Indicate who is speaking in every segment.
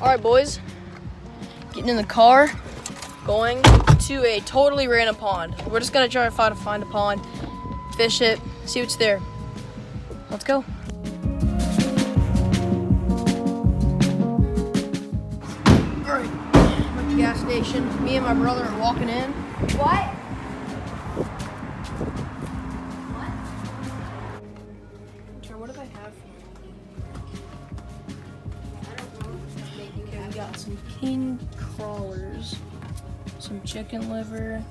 Speaker 1: All right, boys. Getting in the car, going to a totally random pond. We're just gonna try to find a pond, fish it, see what's there. Let's go. All right, I'm at the gas station. Me and my brother are walking in.
Speaker 2: What?
Speaker 1: What do I have for you? Okay, we got some king crawlers, some chicken liver,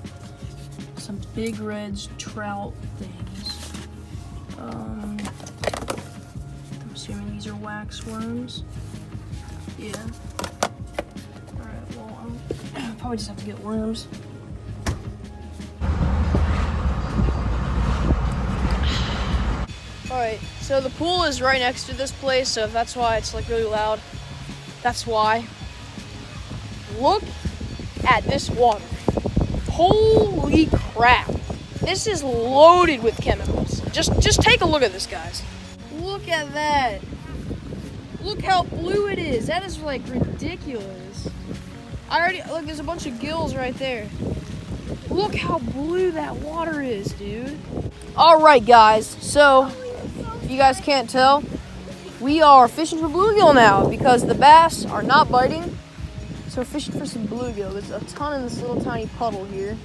Speaker 1: some big reds trout things. I'm assuming these are wax worms. Yeah. Alright, well, I'll probably just have to get worms. Alright, so the pool is right next to this place, so that's why it's like really loud. That's why. Look at this water. Holy crap. This is loaded with chemicals. Just take a look at this, guys. Look at that. Look how blue it is. That is like ridiculous. Look, there's a bunch of gills right there. Look how blue that water is, dude. Alright, guys, so if you guys can't tell, we are fishing for bluegill now because the bass are not biting. So we're fishing for some bluegill. There's a ton in this little tiny puddle here.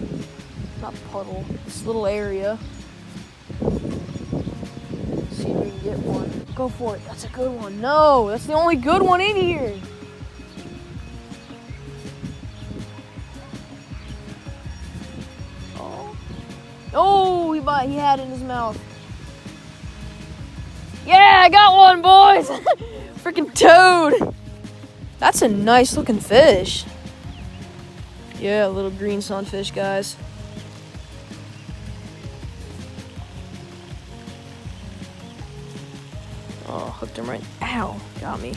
Speaker 1: Not puddle, this little area. Let's see if we can get one. Go for it. That's a good one. No, that's the only good one in here. Oh, he had it in his mouth. Yeah, I got one, boys. Freaking toad. That's a nice looking fish. Yeah, a little green sunfish, guys. Oh, hooked him right. Ow, got me.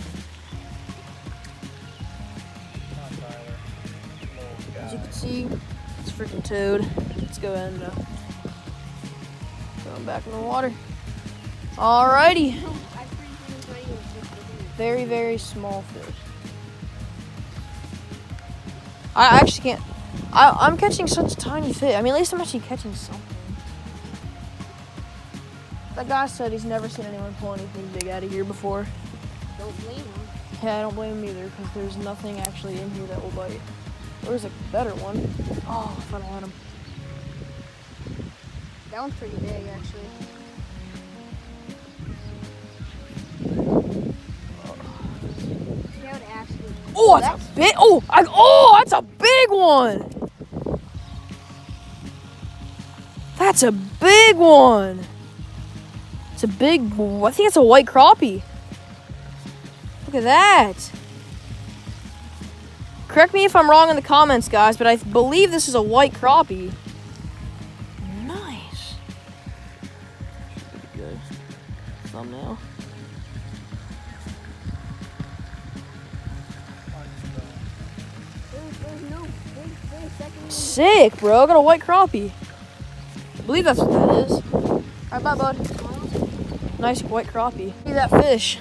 Speaker 1: As you can see, it's freaking toad. Let's go ahead and throw him back in the water. Alrighty. Very, very small fish. I actually can't. I'm catching such tiny fish. I mean, at least I'm actually catching something. That guy said he's never seen anyone pull anything big out of here before.
Speaker 2: Don't blame him.
Speaker 1: Yeah, I don't blame him either, because there's nothing actually in here that will bite. There's a better one. Oh, if I don't let him.
Speaker 2: That one's pretty big, actually. That would actually.
Speaker 1: Oh, that's a big. That's a big one. That's a big one. It's a big. I think it's a white crappie. Look at that. Correct me if I'm wrong in the comments, guys, but I believe this is a white crappie. Nice. Good. Thumbnail.
Speaker 2: There's no big second.
Speaker 1: Sick, bro. I got a white crappie. I believe that's what that is. Alright, bye, bud. Nice white crappie. Look at that fish.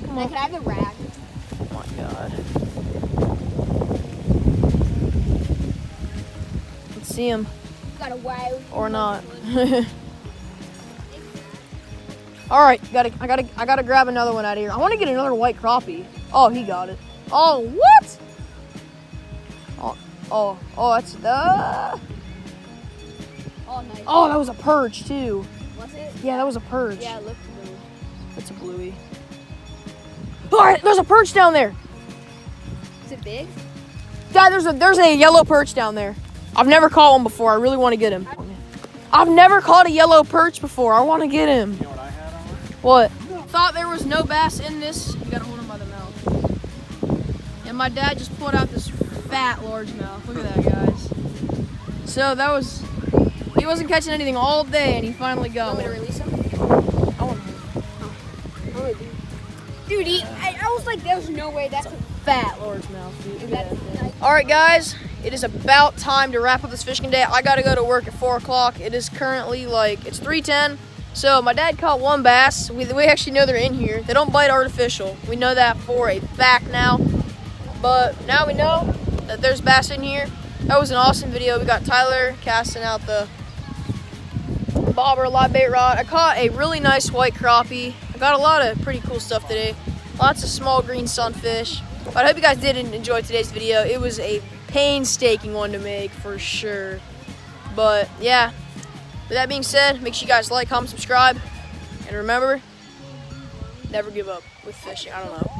Speaker 2: Can I have the rag?
Speaker 1: Oh my god. Let's see him.
Speaker 2: Got a wow.
Speaker 1: Or not. Alright, I gotta grab another one out of here. I wanna get another white crappie. Oh, he got it. Oh, what? Oh, that's
Speaker 2: Oh, nice.
Speaker 1: oh, that was a perch too.
Speaker 2: Was it?
Speaker 1: Yeah, that was a perch.
Speaker 2: Yeah, it looked blue.
Speaker 1: That's a bluey. Alright, there's a perch down there.
Speaker 2: Is it big?
Speaker 1: Dad, there's a yellow perch down there. I've never caught one before. I really want to get him. I've never caught a yellow perch before. I want to get him.
Speaker 3: You know what I had on it?
Speaker 1: What? Thought there was no bass in this. You gotta hold him by the mouth. And my dad just pulled out this fat largemouth. Look at that, guys. So that was, he wasn't catching anything all day, and he finally got
Speaker 2: Want me to
Speaker 1: one.
Speaker 2: release him?
Speaker 1: I want
Speaker 2: Dude, I was like, there's no way that's a
Speaker 1: fat largemouth, dude.
Speaker 2: That's nice.
Speaker 1: All right, guys. it is about time to wrap up this fishing day. I gotta go to work at 4 o'clock. It is currently it's 3:10. So my dad caught one bass. We actually know they're in here. They don't bite artificial. We know that for a fact now. But now we know that there's bass in here. That was an awesome video. We got Tyler casting out the bobber live bait rod. I caught a really nice white crappie. I got a lot of pretty cool stuff today. Lots of small green sunfish. But I hope you guys did enjoy today's video. It was a painstaking one to make for sure. But yeah, with that being said, make sure you guys like, comment, subscribe. And remember, never give up with fishing. I don't know.